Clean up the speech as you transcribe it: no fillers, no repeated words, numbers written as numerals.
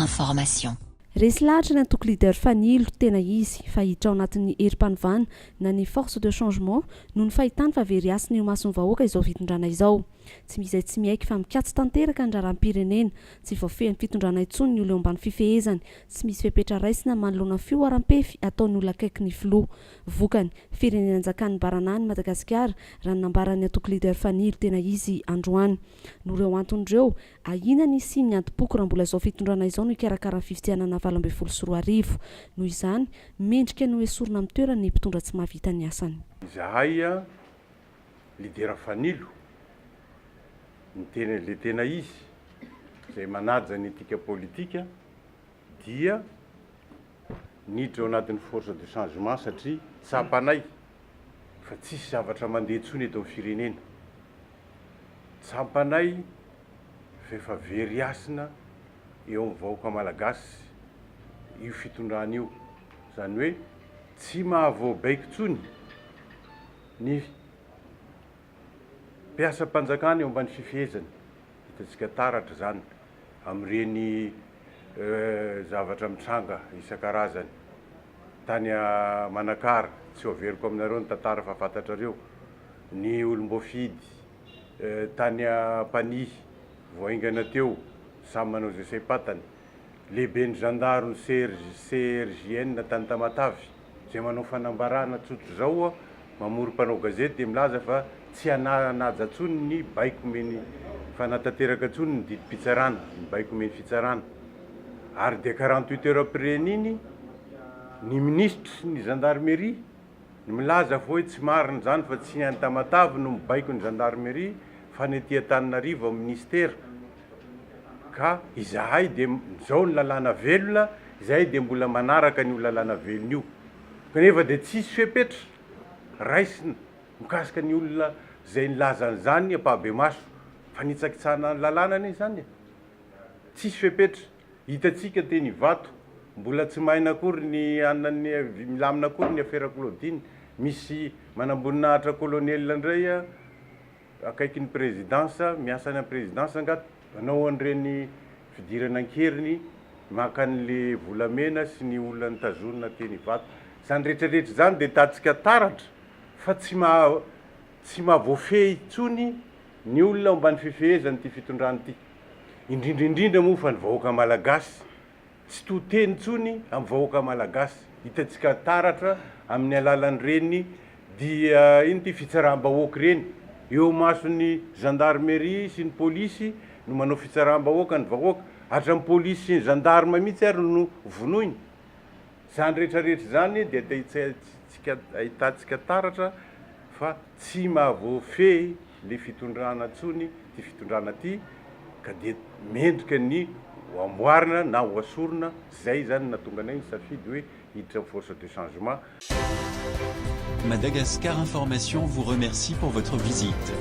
Information. Resy lahatra ny antoko leader fanilo tena izy fahiditra ao anatin'ny herim-panovana na ny force de changement noho ny fahitany fa very asy ny mason'ny vahoaka izao fitondrana izao. Tsy misy tsy miaiky fa mikatso tanteraka ny raharam-pirenena, tsy voafehin'ny fitondrana intsony ny olona ambany fifehezany, tsy misy fepetra raisina manoloana fioaram-pefy ataony olona akaiky ny filoha. Vokany firenena anjakan'ny Baranany Madagasikara raha nambaran'ny antoko leader fanilo tena izy androany. No ireo anton'ireo ahina ny siny ny antipoko raha mbola izao fitondrana izao no ikarakara fifidianana 2024 noho izany mendrika no esorina amin'ny toerana ny mpitondra tsy mahavita ny asany. Izahay lidera fanilo le tena izy izay manaja ny etika politika dia niditra ao anatin'ny force de changement satria tsapanay fa tsisy zavatra mandeha intsony eto amin'ny firenena. Tsapanay fa very asina eo amin'ny vahoaka malagasy io fitondrana io, zany hoe tsy mahavoabaiko intsony ny mpiasam-panjakana eo ambany fifehezany. Hitantsika taratra zany amin'ireny zavatra mitranga isan-karazany tany Manakara, tsy overiko aminareo ny tantara fa fantatrareo, ny olom-boafidy tany Panihy voaingana teo samy manao izay saim-patany, lehibe ny gendarme CRJN tany Tamatavy izay manao fanambarana tsotro zao mamory mpanao gazety dia milaza fa tsy anaja ntsony ny baiko meny fanatanteraka ntsony ny didim-pitsarana, ny baiko meny fitsarana. Ary dia 48 heures après niny ny ministre sy ny gendarmerie milaza fa hoe tsy marina zany fa tsy ny Tamatavy no mibaiko ny gendarmerie fa ny aty Antananarivo amin'ny ministera. Ka izahay dia zao ny lalàna velona, izahay dia mbola manaraka ny lalàna velona io. Kanefa dia tsisy fepetra raisina mikasika ny olona izay nilazan'izany ampahabemaso fa nitsakitsana ny lalàna anie zany. Tsisy fepetra. Hitantsika teny Ivato mbola tsy maina akory milamina akory ny affaire Claudine. Misy manamboninahitra colonel indray akaiky ny présidence, miasa ny présidence angato, manao an'ireny fidirana ankeriny maka an'le volamena sy ny olona nitazonina teny Ivato. Zany rehetrarehetra zany dia tatsika taratra fa tsy mahavoafehy intsony ny olona ambany fifehezany ty fitondrana ty. Indrindraindrindra moa fa ny vahoaka malagasy tsy toteny intsony amin'ny vahoaka malagasy. Hitantsika taratra amin'ny alalan'ireny dia iny ty fitsaram-bahoaka ireny eo mason'ny gendarmerie sy ny polisy no manao fitsaram-bahoaka ny vahoaka, hatramin'ny polisy sy ny gendarme mihitsy ary no vonoiny. Zany rehetrarehetra zany dia ahitantsika taratra fa tsy mahavoafehy le fitondrana intsony ty fitondrana ty, ka dia mendrika ny amboarina na hoasorina. Zay zany nahatonga anay ny safidy hoe hiditra force de changement. Madagascar Information vous remercie pour votre visite.